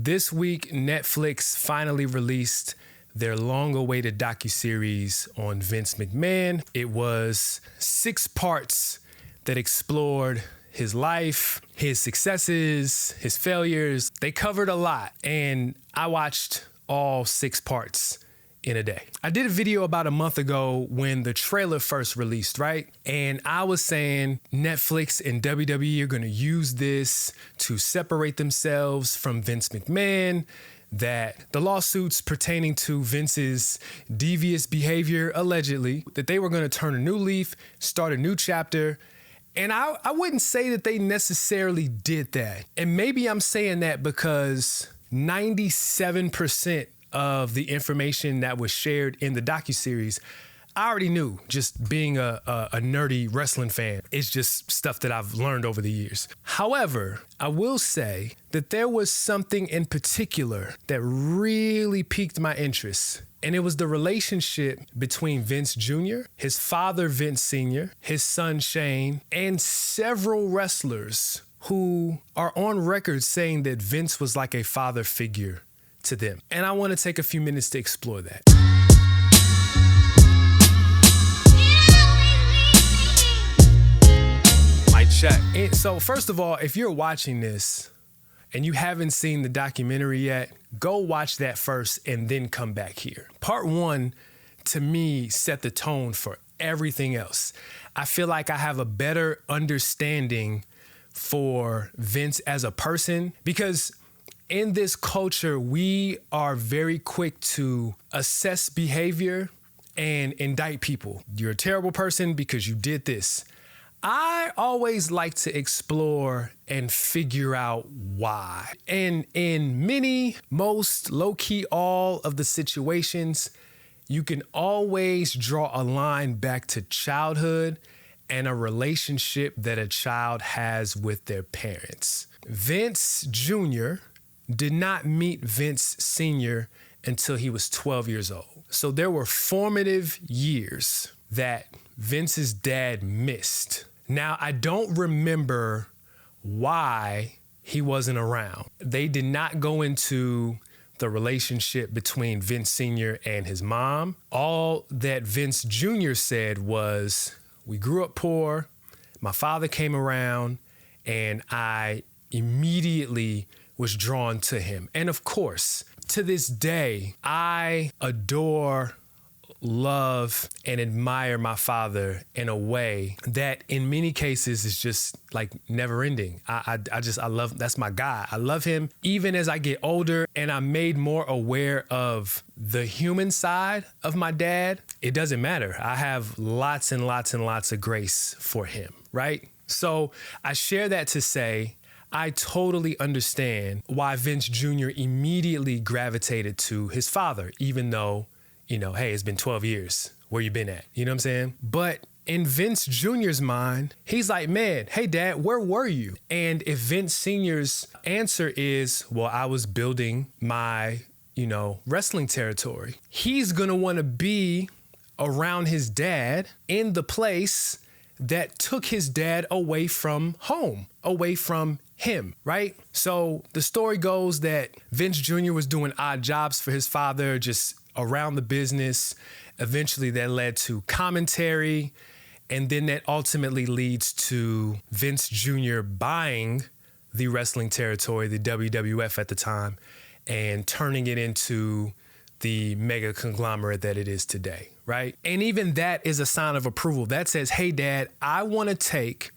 This week, Netflix finally released their long-awaited docuseries on Vince McMahon. It was 6 parts that explored his life, his successes, his failures. They covered a lot, and I watched all 6 parts in a day. I did a video about a month ago when the trailer first released, right? And I was saying Netflix and WWE are going to use this to separate themselves from Vince McMahon, that the lawsuits pertaining to Vince's devious behavior, allegedly, that they were going to turn a new leaf, start a new chapter. And I wouldn't say that they necessarily did that. And maybe I'm saying that because 97% of the information that was shared in the docuseries, I already knew, just being a nerdy wrestling fan. It's just stuff that I've learned over the years. However, I will say that there was something in particular that really piqued my interest. And it was the relationship between Vince Jr., his father, Vince Sr., his son, Shane, and several wrestlers who are on record saying that Vince was like a father figure to them. And I want to take a few minutes to explore that. Mic check. And so first of all, if you're watching this and you haven't seen the documentary yet, go watch that first and then come back here. Part 1, to me, set the tone for everything else. I feel like I have a better understanding for Vince as a person, because in this culture, we are very quick to assess behavior and indict people. You're a terrible person because you did this. I always like to explore and figure out why. And in most, low-key, all of the situations, you can always draw a line back to childhood and a relationship that a child has with their parents. Vince Jr. did not meet Vince Sr. until he was 12 years old. So there were formative years that Vince's dad missed. Now, I don't remember why he wasn't around. They did not go into the relationship between Vince Sr. and his mom. All that Vince Jr. said was, we grew up poor, my father came around, and I immediately was drawn to him. And of course, to this day, I adore, love, and admire my father in a way that in many cases is just like never ending. I love, that's my guy. I love him. Even as I get older and I'm made more aware of the human side of my dad, it doesn't matter. I have lots and lots and lots of grace for him, right? So I share that to say, I totally understand why Vince Jr. immediately gravitated to his father, even though, hey, it's been 12 years. Where you been at? You know what I'm saying? But in Vince Jr.'s mind, he's like, man, hey, Dad, where were you? And if Vince Sr.'s answer is, well, I was building my, wrestling territory, he's going to want to be around his dad in the place that took his dad away from home, away from him, right? So the story goes that Vince Jr. was doing odd jobs for his father, just around the business. Eventually that led to commentary, and then that ultimately leads to Vince Jr. buying the wrestling territory, the WWF at the time, and turning it into the mega conglomerate that it is today, right? And even that is a sign of approval. That says, hey, Dad, I want to take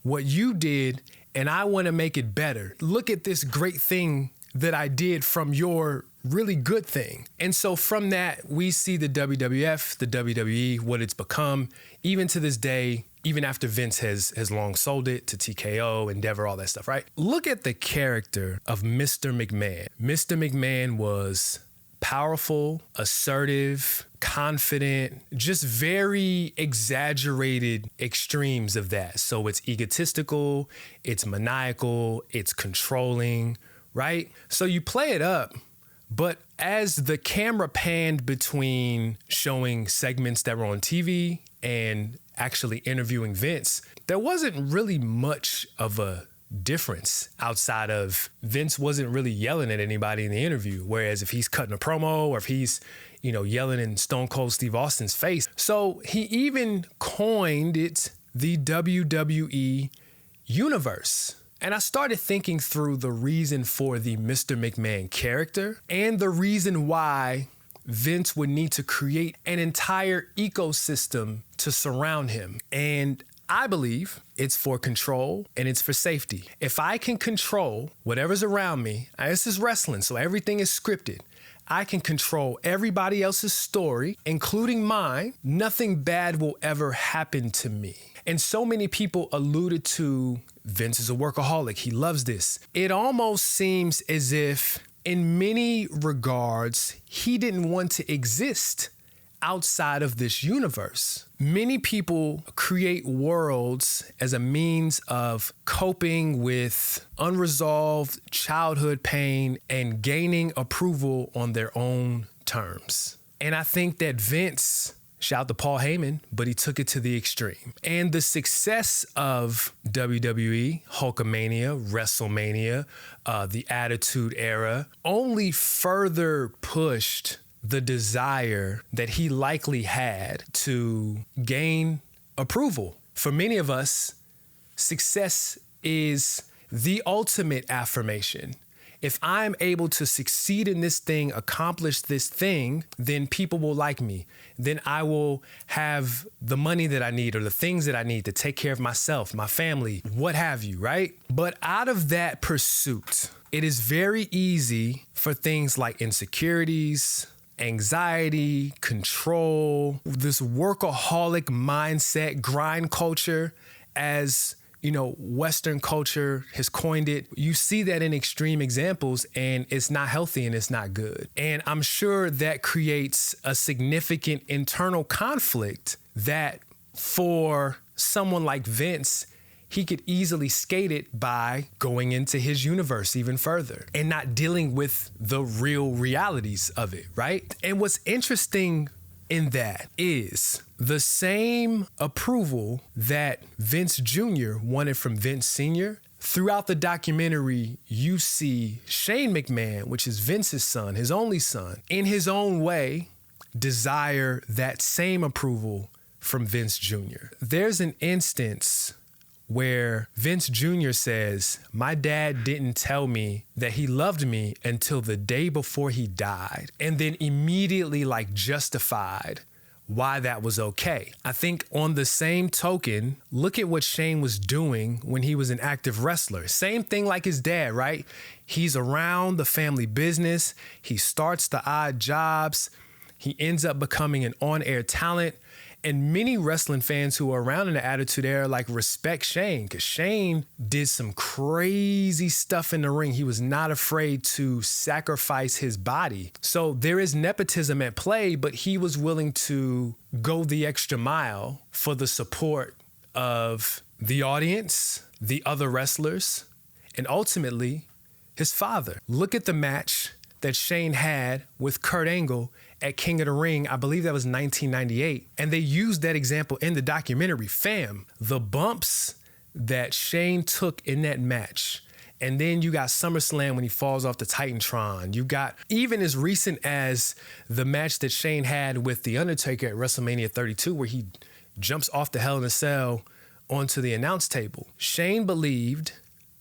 what you did and I want to make it better. Look at this great thing that I did from your really good thing. And so from that, we see the WWF, the WWE, what it's become, even to this day, even after Vince has long sold it to TKO, Endeavor, all that stuff, right? Look at the character of Mr. McMahon. Mr. McMahon was powerful, assertive, confident, just very exaggerated extremes of that. So it's egotistical, it's maniacal, it's controlling, right? So you play it up, but as the camera panned between showing segments that were on TV and actually interviewing Vince, there wasn't really much of a difference outside of Vince wasn't really yelling at anybody in the interview. Whereas if he's cutting a promo or if he's, yelling in Stone Cold Steve Austin's face. So he even coined it the WWE universe. And I started thinking through the reason for the Mr. McMahon character and the reason why Vince would need to create an entire ecosystem to surround him. And I believe it's for control and it's for safety. If I can control whatever's around me, this is wrestling, so everything is scripted. I can control everybody else's story, including mine. Nothing bad will ever happen to me. And so many people alluded to Vince is a workaholic. He loves this. It almost seems as if in many regards, he didn't want to exist outside of this universe. Many people create worlds as a means of coping with unresolved childhood pain and gaining approval on their own terms. And I think that Vince, shout out to Paul Heyman, but he took it to the extreme. And the success of WWE, Hulkamania, WrestleMania, the Attitude Era, only further pushed the desire that he likely had to gain approval. For many of us, success is the ultimate affirmation. If I'm able to succeed in this thing, accomplish this thing, then people will like me. Then I will have the money that I need or the things that I need to take care of myself, my family, what have you, right? But out of that pursuit, it is very easy for things like insecurities, anxiety, control, this workaholic mindset, grind culture, as Western culture has coined it. You see that in extreme examples, and it's not healthy and it's not good. And I'm sure that creates a significant internal conflict that for someone like Vince, he could easily skate it by going into his universe even further and not dealing with the real realities of it, right? And what's interesting in that is the same approval that Vince Jr. wanted from Vince Sr. Throughout the documentary, you see Shane McMahon, which is Vince's son, his only son, in his own way, desire that same approval from Vince Jr. There's an instance where Vince Jr. says, my dad didn't tell me that he loved me until the day before he died, and then immediately justified why that was okay. I think on the same token, look at what Shane was doing when he was an active wrestler. Same thing like his dad, right? He's around the family business. He starts the odd jobs. He ends up becoming an on-air talent. And many wrestling fans who are around in the Attitude Era respect Shane, because Shane did some crazy stuff in the ring. He was not afraid to sacrifice his body. So there is nepotism at play, but he was willing to go the extra mile for the support of the audience, the other wrestlers, and ultimately his father. Look at the match that Shane had with Kurt Angle at King of the Ring. I believe that was 1998. And they used that example in the documentary. Fam, the bumps that Shane took in that match. And then you got SummerSlam when he falls off the Titantron. You got even as recent as the match that Shane had with The Undertaker at WrestleMania 32, where he jumps off the Hell in a Cell onto the announce table. Shane believed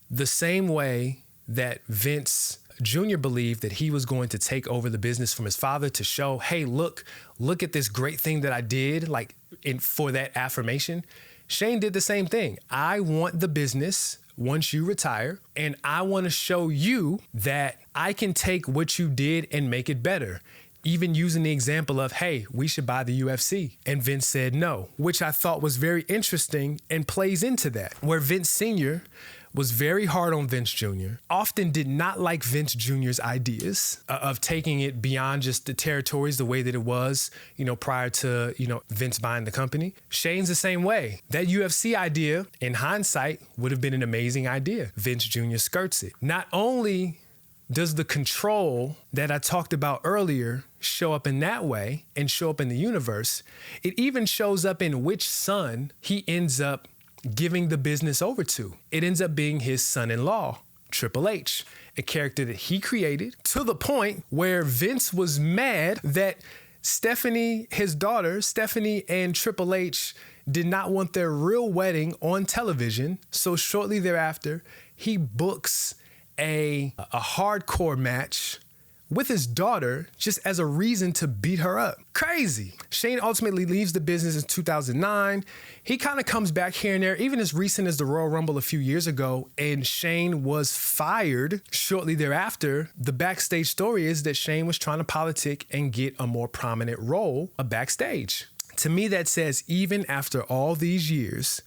the same way that Vince Jr. believed that he was going to take over the business from his father to show, hey, look at this great thing that I did, for that affirmation. Shane did the same thing. I want the business once you retire, and I want to show you that I can take what you did and make it better. Even using the example of, hey, we should buy the UFC. And Vince said no, which I thought was very interesting and plays into that, where Vince Sr. was very hard on Vince Jr., often did not like Vince Jr.'s ideas of taking it beyond just the territories the way that it was, prior to, Vince buying the company. Shane's the same way. That UFC idea, in hindsight, would have been an amazing idea. Vince Jr. skirts it. Not only does the control that I talked about earlier show up in that way and show up in the universe, it even shows up in which son he ends up giving the business over to? It ends up being his son-in-law, Triple H, a character that he created, to the point where Vince was mad that Stephanie, his daughter, Stephanie and Triple H did not want their real wedding on television. So shortly thereafter, he books a hardcore match with his daughter just as a reason to beat her up. Crazy. Shane ultimately leaves the business in 2009. He kind of comes back here and there, even as recent as the Royal Rumble a few years ago, and Shane was fired shortly thereafter. The backstage story is that Shane was trying to politic and get a more prominent role backstage. To me, that says even after all these years,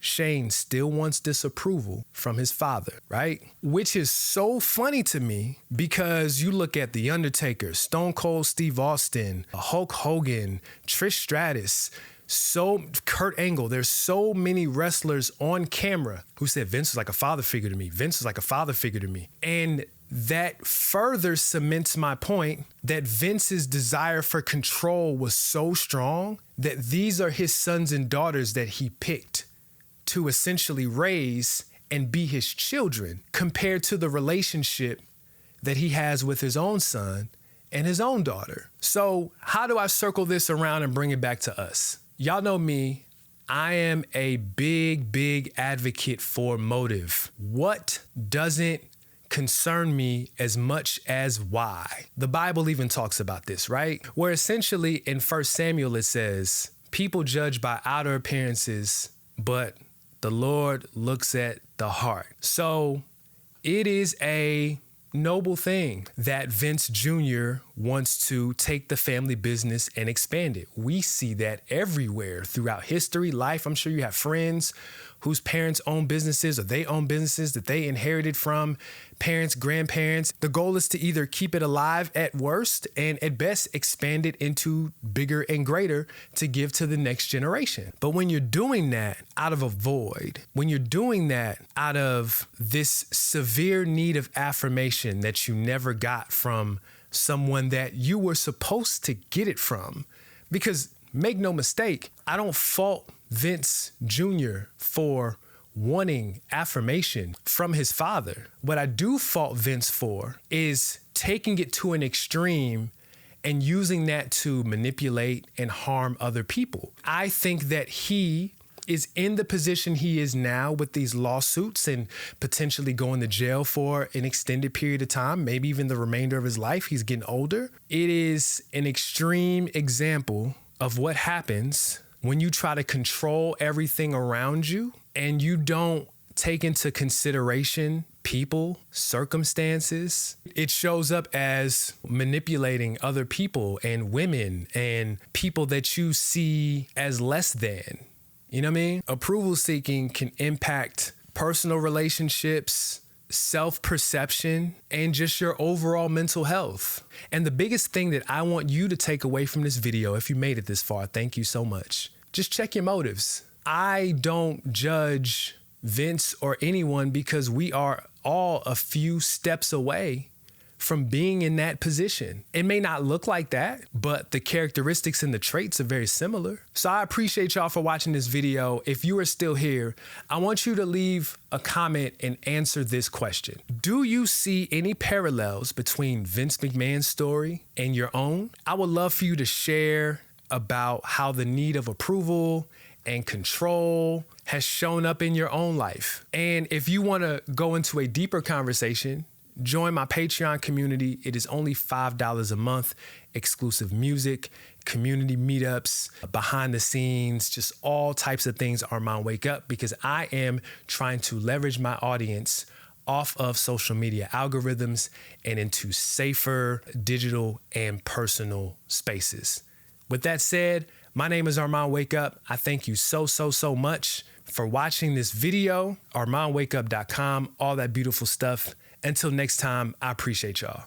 Shane still wants disapproval from his father, right? Which is so funny to me because you look at The Undertaker, Stone Cold Steve Austin, Hulk Hogan, Trish Stratus, Kurt Angle. There's so many wrestlers on camera who said Vince was like a father figure to me. Vince was like a father figure to me. And that further cements my point that Vince's desire for control was so strong that these are his sons and daughters that he picked to essentially raise and be his children, compared to the relationship that he has with his own son and his own daughter. So how do I circle this around and bring it back to us? Y'all know me. I am a big advocate for motive. What doesn't concern me as much as why? The Bible even talks about this, right? Where essentially in 1 Samuel it says, people judge by outer appearances, but the Lord looks at the heart. So it is a noble thing that Vince Jr. wants to take the family business and expand it. We see that everywhere throughout history, life. I'm sure you have friends whose parents own businesses or they own businesses that they inherited from parents, grandparents. The goal is to either keep it alive at worst and at best expand it into bigger and greater to give to the next generation. But when you're doing that out of a void, when you're doing that out of this severe need of affirmation that you never got from someone that you were supposed to get it from, because make no mistake, I don't fault Vince Jr. for wanting affirmation from his father. What I do fault Vince for is taking it to an extreme and using that to manipulate and harm other people. I think that he is in the position he is now with these lawsuits and potentially going to jail for an extended period of time, maybe even the remainder of his life. He's getting older. It is an extreme example of what happens when you try to control everything around you and you don't take into consideration people, circumstances. It shows up as manipulating other people and women and people that you see as less than. You know what I mean? Approval seeking can impact personal relationships, self-perception, and just your overall mental health. And the biggest thing that I want you to take away from this video, if you made it this far, thank you so much. Just check your motives. I don't judge Vince or anyone because we are all a few steps away from being in that position. It may not look like that, but the characteristics and the traits are very similar. So I appreciate y'all for watching this video. If you are still here, I want you to leave a comment and answer this question. Do you see any parallels between Vince McMahon's story and your own? I would love for you to share about how the need of approval and control has shown up in your own life. And if you want to go into a deeper conversation, join my Patreon community. It is only $5 a month, exclusive music, community meetups, behind the scenes, just all types of things. Armond Wake Up, because I am trying to leverage my audience off of social media algorithms and into safer digital and personal spaces. With that said, my name is Armond Wake Up. I thank you so much for watching this video. ArmondWakeUp.com, all that beautiful stuff. Until next time, I appreciate y'all.